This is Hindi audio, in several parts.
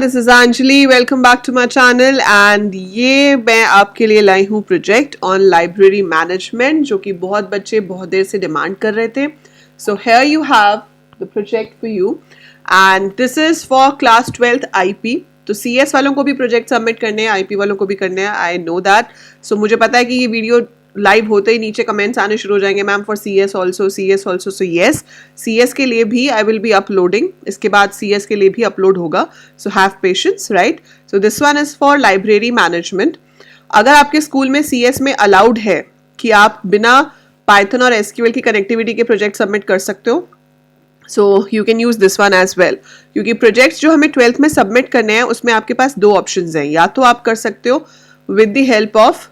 This is Anjali, welcome back to my channel. And ये मैं आपके लिए लाई हूँ प्रोजेक्ट ऑन लाइब्रेरी मैनेजमेंट, जो कि बहुत बच्चे बहुत देर से डिमांड कर रहे थे। So here you have the project for you and this is for class 12th IP. तो सीएस वालों को भी प्रोजेक्ट सबमिट करने हैं, आईपी वालों को भी करने हैं, आई नो दैट। सो मुझे पता है कि ये वीडियो लाइव होते ही नीचे कमेंट्स आने शुरू हो जाएंगे, ma'am for CS also, CS also. So yes, CS के लिए भी आई विल बी अपलोडिंग, इसके बाद सीएस के लिए भी अपलोड होगा। So have patience, right. So this one is for library management. अगर आपके स्कूल में सीएस में अलाउड है कि आप बिना पाइथन और एसक्यूएल की कनेक्टिविटी के प्रोजेक्ट सबमिट कर सकते हो, so you can use this one as well. क्योंकि प्रोजेक्ट्स जो हमें 12th में सबमिट करने हैं उसमें आपके पास दो ऑप्शंस हैं, या तो आप कर सकते हो with the help of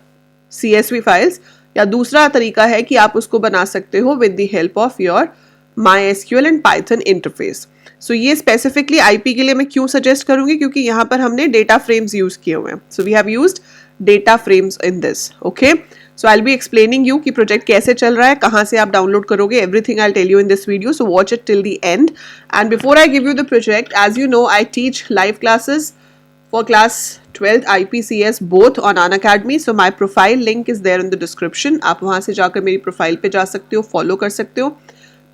CSV files, या दूसरा तरीका है कि आप उसको बना सकते हो with the help of your MySQL and Python interface. So ये स्पेसिफिकली आईपी के लिए मैं क्यों सजेस्ट करूंगी, क्योंकि यहाँ पर हमने डेटा फ्रेम्स यूज किए हुए हैं। So we have used data frames in this, okay. So I will be explaining you कि प्रोजेक्ट कैसे चल रहा है, कहाँ से आप डाउनलोड करोगे, everything I tell you in this video. So watch it till the end. And before I give you the project, as you know I teach live classes for class 12th IPCS both on Unacademy. So my profile link is there in the description. आप वहाँ से जाकर मेरी प्रोफाइल पे जा सकते हो, फॉलो कर सकते हो।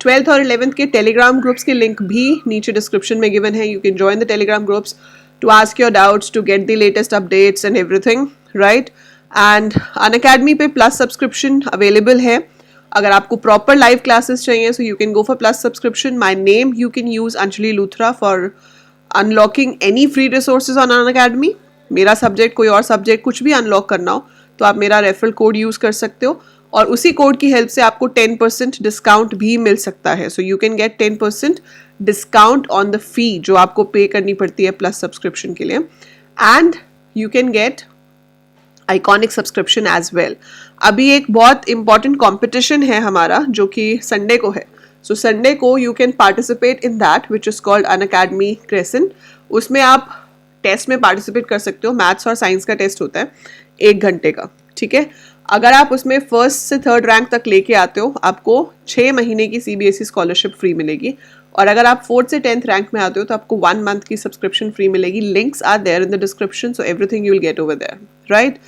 12th और 11th के टेलीग्राम ग्रुप्स के लिंक भी नीचे डिस्क्रिप्शन में गिवन है। You can join the Telegram groups to ask your doubts, to get the latest updates and everything, right. And Unacademy पे प्लस सब्सक्रिप्शन अवेलेबल है। अगर आपको प्रॉपर लाइव क्लासेस चाहिए, so you can go for plus subscription. My name you can use Anjali Luthra for unlocking any free resources on Unacademy। मेरा सब्जेक्ट, कोई और सब्जेक्ट, कुछ भी अनलॉक करना हो तो आप मेरा रेफरल कोड यूज कर सकते हो, और उसी कोड की हेल्प से आपको 10% डिस्काउंट भी मिल सकता है। So you can gate 10% discount on the fee जो आपको पे करनी पड़ती है प्लस सब्सक्रिप्शन के लिए, and you can get iconic subscription as well. अभी एक बहुत इंपॉर्टेंट कॉम्पिटिशन है हमारा, जो कि संडे को है। सो संडे को you can participate in that which is called Unacademy crescent. उसमें आप टेस्ट में पार्टिसिपेट कर सकते हो। मैथ्स और साइंस का टेस्ट होता है 1 घंटे का, ठीक है। अगर आप उसमें 1st से 3rd रैंक तक लेके आते हो, आपको 6 महीने की CBSE स्कॉलरशिप फ्री मिलेगी। और अगर आप 4th से 10th रैंक में आते हो तो आपको 1 मंथ की सब्सक्रिप्शन फ्री मिलेगी। Links are there in the description, so everything you will get over there, right.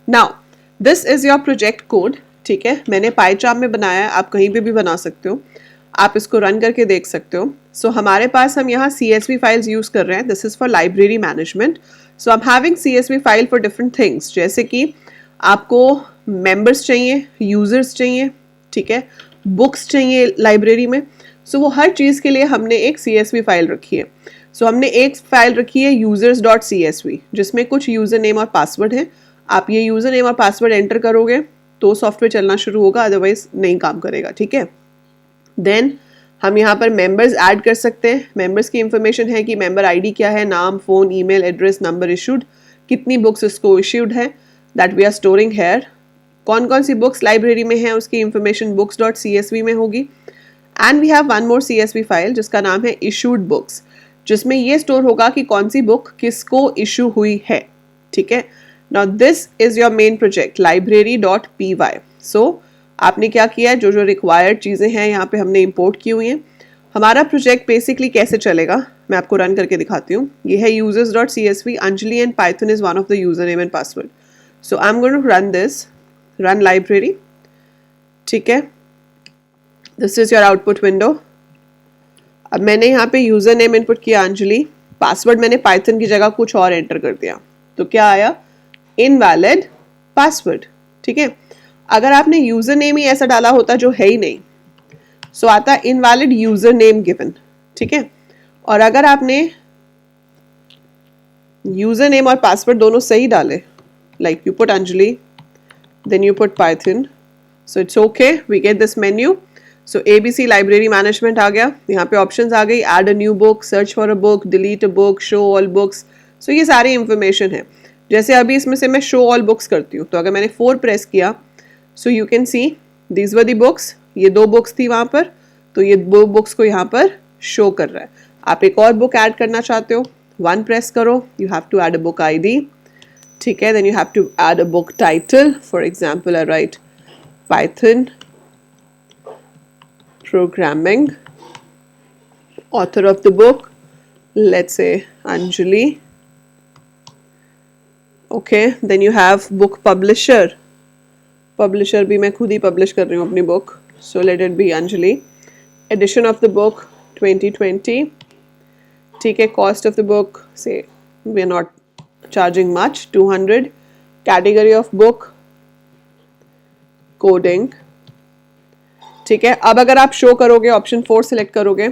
Now this is your project code, ठीक है। मैंने पाईचार्म में बनाया है, आप कहीं पे भी बना सकते हो, आप इसको रन करके देख सकते हो। सो हमारे पास हम यहाँ CSV फाइल्स यूज कर रहे हैं। This is for library management. So I am having CSV file for different things, जैसे कि आपको मेंबर्स चाहिए, यूजर्स चाहिए, ठीक है, बुक्स चाहिए लाइब्रेरी में। सो वो हर चीज़ के लिए हमने एक CSV फाइल रखी है। सो हमने एक फाइल रखी है users.csv, जिसमें कुछ यूजर नेम और पासवर्ड है। आप ये यूजर नेम और पासवर्ड एंटर करोगे तो सॉफ्टवेयर चलना शुरू होगा, अदरवाइज नहीं काम करेगा, ठीक है। देन हम यहाँ पर मेंबर्स ऐड कर सकते हैं। मेंबर्स की इंफॉर्मेशन है कि मेंबर आईडी क्या है, नाम, phone, email address, number issued, कितनी बुक्स इसको इशूड है, that we are storing here. कौन कौन सी बुक्स लाइब्रेरी में है उसकी इंफॉर्मेशन books.csv में होगी। And we have one more CSV file जिसका नाम है इशूड बुक्स, जिसमें ये स्टोर होगा कि कौन सी बुक किसको इशू हुई है, ठीक है। Now this is your main project library.py। सो आपने क्या किया है, जो जो रिक्वायर्ड चीज़ें हैं यहाँ पे हमने इंपोर्ट की हुई हैं। हमारा प्रोजेक्ट बेसिकली कैसे चलेगा मैं आपको रन करके दिखाती हूँ। ये है users.csv, Anjali and Python is one of the user name and password. So I am going to run this, run library, ठीक है। This is your output window. अब मैंने यहाँ पे यूजर नेम इनपुट किया अंजलि, पासवर्ड मैंने पाइथन की जगह कुछ और एंटर कर दिया, तो क्या आया, इनवैलिड पासवर्ड, ठीक है। अगर आपने यूजर नेम ही ऐसा डाला होता जो है ही नहीं, सो आता इनवैलिड यूजर नेम गिवन, ठीक है। और अगर आपने यूजर नेम और पासवर्ड दोनों सही डाले, like you put Anjali then you put Python, so it's okay, we get this menu. So ABC library management आ गया। यहाँ पे ऑप्शंस आ गई, add a new book, search for a book, delete a book, show all books. So ये सारी इंफॉर्मेशन है। जैसे अभी इसमें से मैं शो ऑल बुक्स करती हूँ, तो अगर मैंने 4 प्रेस किया, सो you can see these were the books. ये 2 बुक्स थी वहाँ पर, तो ये 2 बुक्स को यहाँ पर शो कर रहा है। आप एक और बुक ऐड करना चाहते हो, 1 प्रेस करो, you have to add a book ID, ठीक है। Then you have to add a book title, for example I write Python programming, author of the book, let's say Anjali, okay, then you have book publisher. Publisher भी मैं खुद ही पब्लिश कर रही हूँ अपनी book, so let it be Anjali. Edition of the book 2020. ठीक है, कॉस्ट ऑफ द बुक से we are not charging much, 200. Category of book coding. ठीक है, अब अगर आप शो करोगे, ऑप्शन 4 सिलेक्ट करोगे,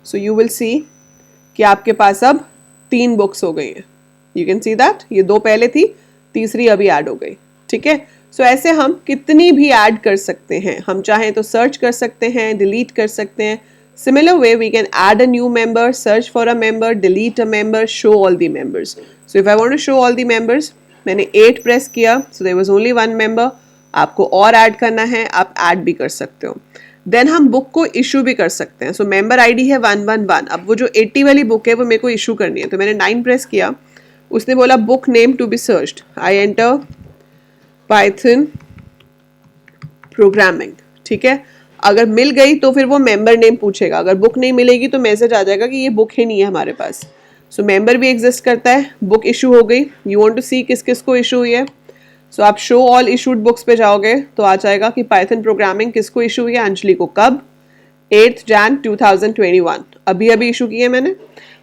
सो यू विल सी कि आपके पास अब 3 बुक्स हो गई हैं. यू कैन सी दैट, ये 2 पहले थी, तीसरी अभी ऐड हो गई. ठीक है, सो ऐसे हम कितनी भी ऐड कर सकते हैं. हम चाहें तो सर्च कर सकते हैं, डिलीट कर सकते हैं. Similar way, we can add a new member, search for a member, delete a member, show all the members. So if I want to show all the members, मैंने 8 प्रेस किया, so there was only 1 member. आपको और ऐड करना है, आप ऐड भी कर सकते हो. देन हम बुक को इशू भी कर सकते हैं. सो मेंबर आईडी है 111. अब वो जो 80 वाली बुक है वो मेरे को इशू करनी है, तो मैंने 9 प्रेस किया. उसने बोला book name to be searched. I enter Python programming. ठीक है, अगर मिल गई तो फिर वो मेंबर नेम पूछेगा. अगर बुक नहीं मिलेगी तो मैसेज आ जाएगा कि ये बुक ही नहीं है हमारे पास. सो मेंबर भी एग्जिस्ट करता है. बुक इशू हो गई. यू वांट टू सी किस किस को इशू हुई है. सो आप शो ऑल इशूड बुक्स पे जाओगे तो आ जाएगा कि पाइथन प्रोग्रामिंग किसको इशू हुई है. अंजलि को. कब? 8 Jan 2021. अभी अभी इशू की है मैंने,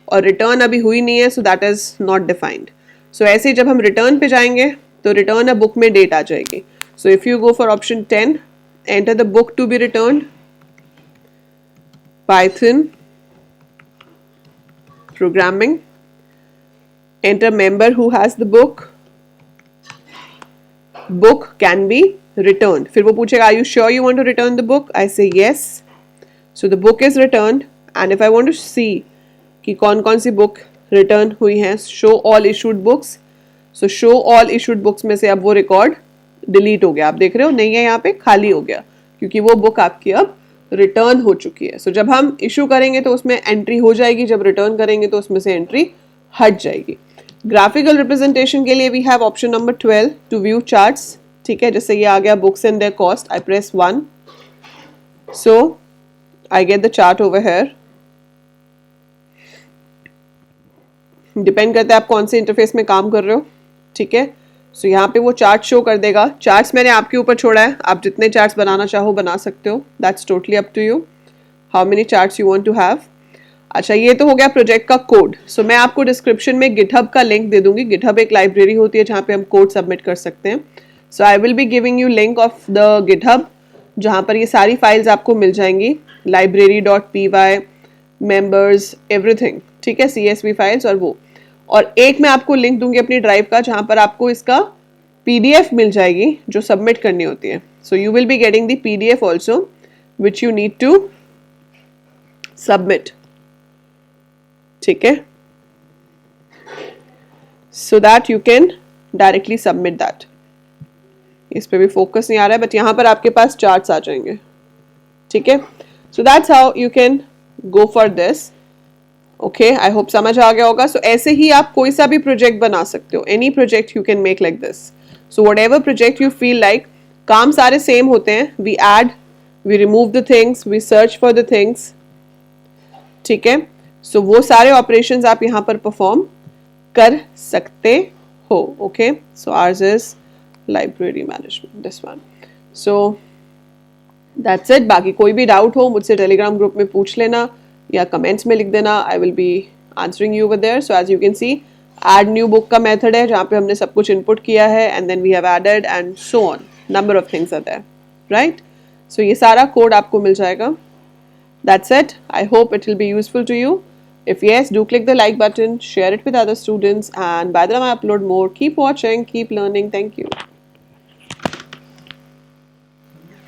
और रिटर्न अभी हुई नहीं है, so that is not defined. So ऐसे जब हम रिटर्न पे जाएंगे तो रिटर्न अ बुक में डेट आ जाएगी. So if you go for option 10, enter the book to be returned, Python programming, enter member who has the book can be returned. फिर वो पूछेगा are you sure you want to return the book? I say yes. So the book is returned, and if I want to see कि कौन कौन सी बुक रिटर्न हुई हैं, show all issued books. So show all issued books में से अब वो रिकॉर्ड डिलीट हो गया. आप देख रहे हो, नहीं है यहाँ पे, खाली हो गया, क्योंकि वो बुक आपकी अब रिटर्न हो चुकी है. सो जब हम इशू करेंगे तो उसमें एंट्री हो जाएगी, जब रिटर्न करेंगे तो उसमें से एंट्री हट जाएगी. ग्राफिकल रिप्रेजेंटेशन के लिए we have option number 12 to view charts. ठीक है, जैसे ये आ गया books and their cost. I press 1, so I get the chart over here. Depend करता है आप कौन से इंटरफेस में काम कर रहे हो. ठीक है, सो यहाँ पे वो चार्ट शो कर देगा. चार्ट्स मैंने आपके ऊपर छोड़ा है, आप जितने चार्ट्स बनाना चाहो बना सकते हो. That's totally up to you how many charts you want to have. अच्छा, ये तो हो गया प्रोजेक्ट का कोड. सो मैं आपको डिस्क्रिप्शन में गिटहब का लिंक दे दूंगी. गिटहब एक लाइब्रेरी होती है जहाँ पे हम कोड सबमिट कर सकते हैं. So I will be giving you link of the GitHub, जहाँ पर ये सारी फाइल्स आपको मिल जाएंगी. library.py, members, everything. ठीक है, CSV फाइल्स और वो. और एक मैं आपको लिंक दूंगी अपनी ड्राइव का, जहां पर आपको इसका PDF मिल जाएगी जो सबमिट करनी होती है. So you will be getting the PDF also which you need to submit. ठीक है, so that you can directly submit that. इस पे भी फोकस नहीं आ रहा है, बट यहां पर आपके पास चार्ट्स आ जाएंगे. ठीक है, so that's how you can go for this. Okay, I hope समझ आ गया होगा. सो ऐसे ही आप कोई सा भी प्रोजेक्ट बना सकते हो. Any project you can make like this. So whatever project you feel like. काम सारे सेम होते हैं. We add, we remove the things, we search for the things. ठीक है, सो वो सारे ऑपरेशंस आप यहाँ पर परफॉर्म कर सकते हो. Okay, so ours is library management, this one. So that's it. बाकी कोई भी डाउट हो मुझसे टेलीग्राम ग्रुप में पूछ लेना या कमेंट्स में लिख देना. I will be answering you over there. So as you can see, add new book का मेथड है जहाँ पे हमने सब कुछ इनपुट किया है, and then we have added and so on. Number of things are there, right. So ये सारा कोड आपको मिल जाएगा. That's it. I hope it will be useful to you. If yes, do click the like button, share it with other students, and by the time I upload more, keep watching, keep learning. Thank you.